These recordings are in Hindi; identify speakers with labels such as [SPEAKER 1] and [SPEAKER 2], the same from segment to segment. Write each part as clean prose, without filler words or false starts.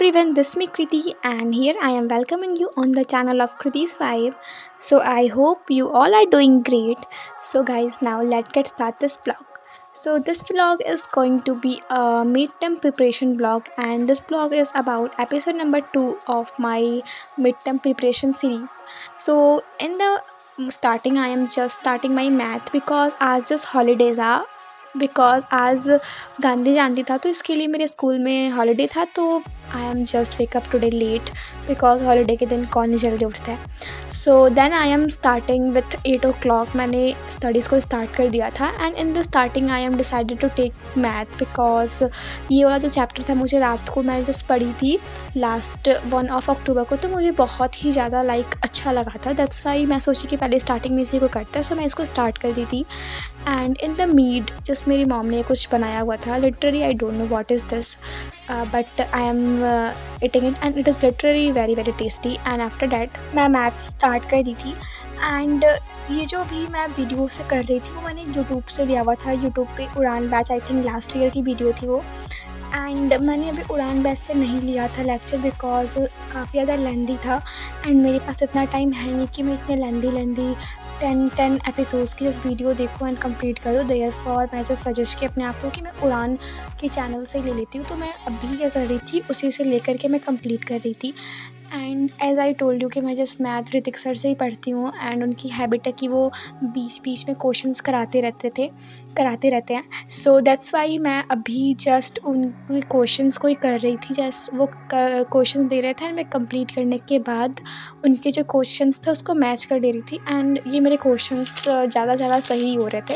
[SPEAKER 1] everyone, this is me Kriti and here I am welcoming you on the channel of Kriti's Vibe. So I hope you all are doing great. So guys, now let's get start this vlog. So this vlog is going to be a midterm preparation vlog, and this vlog is about episode number 2 of my midterm preparation series. So in the starting I am just starting my math because as this holidays are, because आज गांधी जयंती था तो इसके लिए मेरे स्कूल में हॉलीडे था, तो I am just wake up today late because holiday के दिन कौन ही जल्दी उठता है. So then I am starting with 8 o'clock. मैंने स्टडीज़ को स्टार्ट कर दिया था and in the starting I am decided to take math because ये वाला जो चैप्टर था मुझे रात को मैंने जस्ट पढ़ी थी लास्ट 1 October को, तो मुझे बहुत ही ज़्यादा अच्छा लगा था. दैट्स वाई मैं सोची कि पहले स्टार्टिंग में इसी को करता है, सो मैं इसको स्टार्ट कर दी थी. And in the mid just मेरी मॉम ने कुछ बनाया हुआ था. Literally I don't know what is this, but I am eating it and it is literally very very tasty. And after that मैं मैथ स्टार्ट कर दी थी. एंड ये जो भी मैं वीडियो से कर रही थी वो मैंने यूट्यूब से लिया हुआ था. यूट्यूब पे उड़ान batch, I think last year की वीडियो थी वो. एंड मैंने अभी उड़ान बैच से नहीं लिया था लेक्चर बिकॉज काफ़ी ज़्यादा लेंदी था एंड मेरे पास इतना टाइम है नहीं कि मैं इतने लेंदी 10 एपिसोड्स की इस वीडियो देखूँ एंड कंप्लीट करूँ. देयर फॉर मैं जस्ट सजेस्ट किया अपने आप को कि मैं उड़ान के चैनल से ले लेती हूँ. तो मैं अभी क्या कर रही थी उसी से लेकर के मैं कंप्लीट कर रही थी. And as I told you कि मैं जस्ट मैथ ऋतिक सर से ही पढ़ती हूँ एंड उनकी हैबिट है कि वो बीच बीच में क्वेश्चंस कराते रहते हैं. सो दैट्स वाई मैं अभी जस्ट उन क्वेश्चंस को ही कर रही थी. जस्ट वो क्वेश्चन दे रहे थे एंड मैं कंप्लीट करने के बाद उनके जो क्वेश्चंस थे उसको मैच कर दे रही थी. एंड ये मेरे क्वेश्चंस ज़्यादा सही हो रहे थे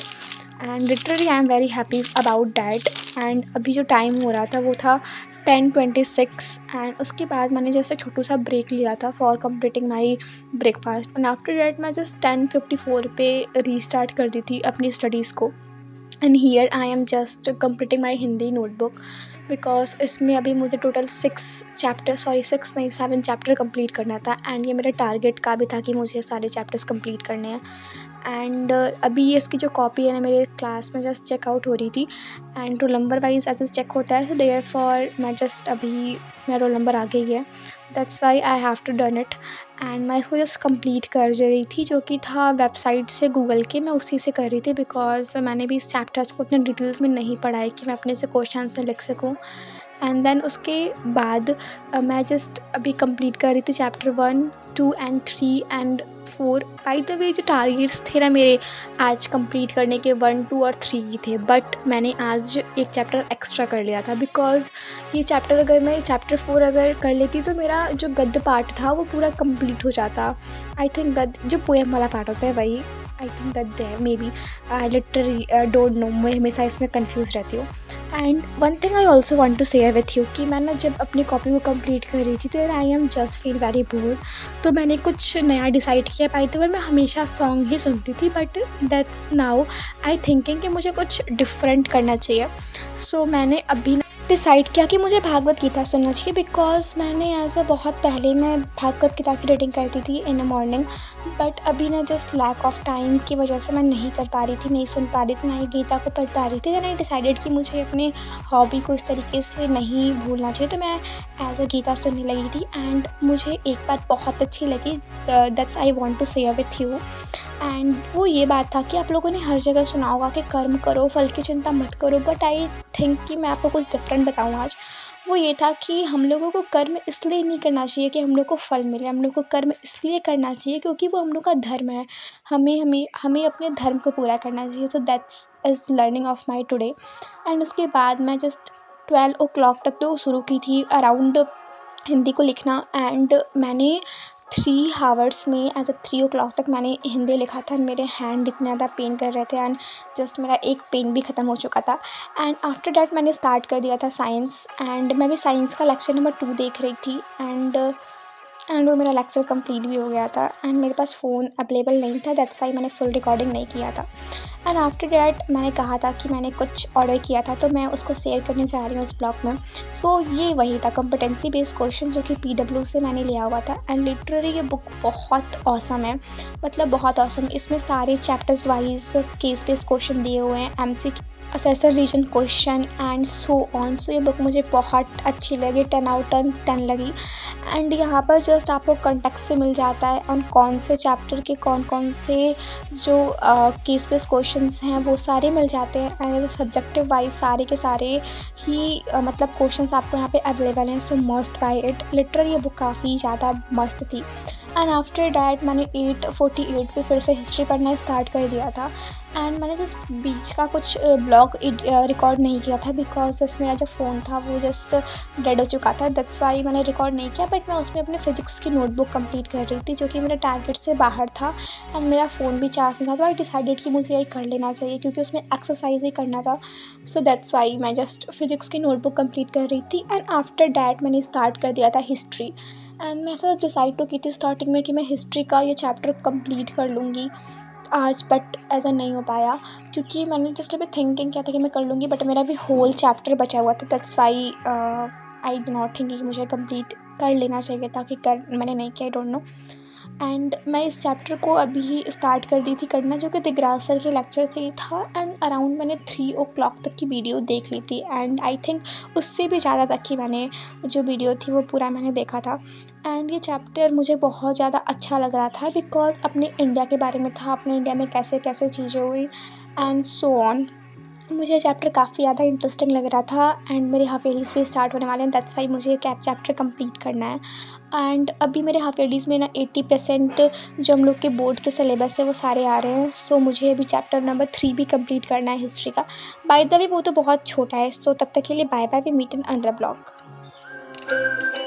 [SPEAKER 1] and literally I am very happy about that. And अभी जो टाइम हो रहा था वो था 10:26 एंड उसके बाद मैंने जैसे छोटू सा ब्रेक लिया था for completing my breakfast. And after that मैं जस्ट 10:54 पे रीस्टार्ट कर दी थी अपनी स्टडीज़ को. And here I am just completing my Hindi notebook because इसमें अभी मुझे टोटल 7 चैप्टर कंप्लीट करना था. एंड ये मेरे टारगेट का भी था कि मुझे सारे चैप्टर्स कंप्लीट करने हैं. एंड अभी ये इसकी जो कॉपी है ना मेरे क्लास में जस्ट चेकआउट हो रही थी एंड रोल नंबर वाइज ऐसे चेक होता है. सो देयर फॉर मैं जस्ट अभी मेरा रोल नंबर आ गई है. That's why I have to done it. And मैं इसको जस्ट कंप्लीट कर रही थी जो कि था वेबसाइट से गूगल के, मैं उसी से कर रही थी बिकॉज मैंने भी इस चैप्टर्स को उतने डिटेल्स में नहीं पढ़ा है कि मैं अपने से क्वेश्चन आंसर लिख सकूँ. एंड देन उसके बाद मैं जस्ट अभी कंप्लीट कर रही थी chapter 1, 2 and 3 and 4. By the way जो टारगेट्स थे ना मेरे आज कंप्लीट करने के 1, 2 और 3 ही थे, बट मैंने आज एक चैप्टर एक्स्ट्रा कर लिया था बिकॉज ये चैप्टर अगर मैं चैप्टर 4 अगर कर लेती तो मेरा जो गद्य पार्ट था वो पूरा कंप्लीट हो जाता. आई थिंक गद्य जो पोएम वाला पार्ट होता है वही, आई थिंक गद्य है maybe. I literally don't know, मैं हमेशा इसमें कन्फ्यूज़ रहती हूँ. And one thing I also want to share with you कि मैं ना जब अपनी कॉपी को कंप्लीट कर रही थी तो I am just feel very bore. तो मैंने कुछ नया डिसाइड किया. पाई तो मैं हमेशा सॉन्ग ही सुनती थी but that's now I thinking कि मुझे कुछ डिफरेंट करना चाहिए. सो मैंने अभी डिसाइड किया कि मुझे भागवत गीता सुनना चाहिए बिकॉज मैंने एज अ बहुत पहले मैं भागवत गीता की रीडिंग करती थी इन अ मॉर्निंग, बट अभी ना जस्ट लैक ऑफ टाइम की वजह से मैं नहीं कर पा रही थी, नहीं सुन पा रही थी, ना ही गीता को पढ़ पा रही थी. देन आई डिसाइडेड कि मुझे अपने हॉबी को इस तरीके से नहीं भूलना चाहिए, तो मैं एज अ गीता सुनने लगी थी. एंड मुझे एक बात बहुत अच्छी लगी, that's I want to share with you. And वो ये बात था कि आप लोगों ने हर जगह सुना होगा कि कर्म करो फल की चिंता मत करो, बट आई थिंक कि मैं आपको कुछ डिफरेंट बताऊँ आज. वो ये था कि हम लोगों को कर्म इसलिए नहीं करना चाहिए कि हम लोग को फल मिले, हम लोग को कर्म इसलिए करना चाहिए क्योंकि वो हम लोग का धर्म है. हमें अपने धर्म को पूरा करना चाहिए. So that's is learning of my today. And उसके बाद मैं जस्ट 12 o'clock तक तो शुरू की थी अराउंड हिंदी को लिखना. एंड मैंने 3 आवर्स में एज अ 3 o'clock तक मैंने हिंदी लिखा था. मेरे हैंड इतने ज़्यादा पेन कर रहे थे एंड जस्ट मेरा एक पेन भी ख़त्म हो चुका था. एंड आफ्टर डैट मैंने स्टार्ट कर दिया था साइंस. एंड मैं भी साइंस का लेक्चर नंबर 2 देख रही थी एंड वो मेरा लेक्चर कंप्लीट भी हो गया था. एंड मेरे पास फ़ोन अवेलेबल नहीं था, दैट्स वाई मैंने फुल रिकॉर्डिंग नहीं किया था. एंड आफ्टर डैट मैंने कहा था कि मैंने कुछ ऑर्डर किया था तो मैं उसको शेयर करने जा रही हूँ इस ब्लॉग में. सो ये वही था कॉम्पिटेंसी बेस्ड क्वेश्चन जो कि PW से मैंने लिया हुआ था. एंड लिटरली ये बुक बहुत ऑसम है, मतलब बहुत ऑसम. इसमें सारे chapters wise case based question दिए हुए हैं, assertion reason question and so on. So ये बुक मुझे बहुत अच्छी लगी, 10 out of 10 लगी। एंड यहाँ पर जस्ट आपको कंटेक्स्ट से मिल जाता है और कौन से चैप्टर के कौन कौन से जो केस बेस्ड क्वेश्चंस हैं वो सारे मिल जाते हैं। एंड सब्जेक्टिव वाइज सारे के सारे ही मतलब क्वेश्चंस आपको यहाँ पे अवेलेबल हैं। सो मस्ट बाय इट, लिटरली ये बुक काफ़ी ज़्यादा मस्त थी। एंड आफ्टर डैट मैंने 8:48 पे फिर से हिस्ट्री पढ़ना स्टार्ट कर दिया था। एंड मैंने जस्ट बीच का कुछ ब्लॉग रिकॉर्ड नहीं किया था बिकॉज जस्ट मेरा जो फ़ोन था वो जस्ट डेड हो चुका था, दैट्स वाई मैंने रिकॉर्ड नहीं किया। बट मैं उसमें अपने फिजिक्स की नोटबुक कंप्लीट कर रही थी जो कि मेरे टारगेट से बाहर था एंड मेरा फ़ोन भी चार्ज नहीं था। तो आई डिसाइडेड कि मुझे यही कर लेना चाहिए क्योंकि उसमें एक्सरसाइज ही करना था। सो दैट्स वाई मैं जस्ट फिजिक्स की नोटबुक कंप्लीट कर रही थी। एंड आफ्टर डैट मैंने स्टार्ट कर दिया था हिस्ट्री। एंड मैं ऐसा डिसाइड तो की थी स्टार्टिंग में कि मैं हिस्ट्री का ये चैप्टर कंप्लीट कर लूँगी आज, बट ऐसा नहीं हो पाया क्योंकि मैंने जस्ट अभी थिंकिंग किया था कि मैं कर लूँगी, बट मेरा भी होल चैप्टर बचा हुआ था। That's why I do not think कि मुझे कंप्लीट कर लेना चाहिए था, कि कर मैंने नहीं किया, आई डोंट नो। एंड मैं इस चैप्टर को अभी ही स्टार्ट कर दी थी करना जो कि दिगराज सर के लेक्चर से ही था। एंड अराउंड मैंने 3 o'clock तक की वीडियो देख ली थी एंड आई थिंक उससे भी ज़्यादा तक की मैंने जो वीडियो थी वो पूरा मैंने देखा था। एंड ये चैप्टर मुझे बहुत ज़्यादा अच्छा लग रहा था बिकॉज अपने इंडिया के बारे में था, अपने इंडिया में कैसे कैसे चीज़ें हुई एंड सो ऑन। मुझे चैप्टर काफ़ी ज़्यादा इंटरेस्टिंग लग रहा था एंड मेरे हाफ ईयरलीज़ भी स्टार्ट होने वाले हैं, दैट्स वाई मुझे एक चैप्टर कंप्लीट करना है। एंड अभी मेरे हाफ ईयरलीज़ में ना 80% जो हम लोग के बोर्ड के सिलेबस है वो सारे आ रहे हैं। सो मुझे अभी चैप्टर नंबर 3 भी कंप्लीट करना है हिस्ट्री का। बाय द वे वो तो बहुत छोटा है। सो तब तक के लिए bye bye, we meet in another blog.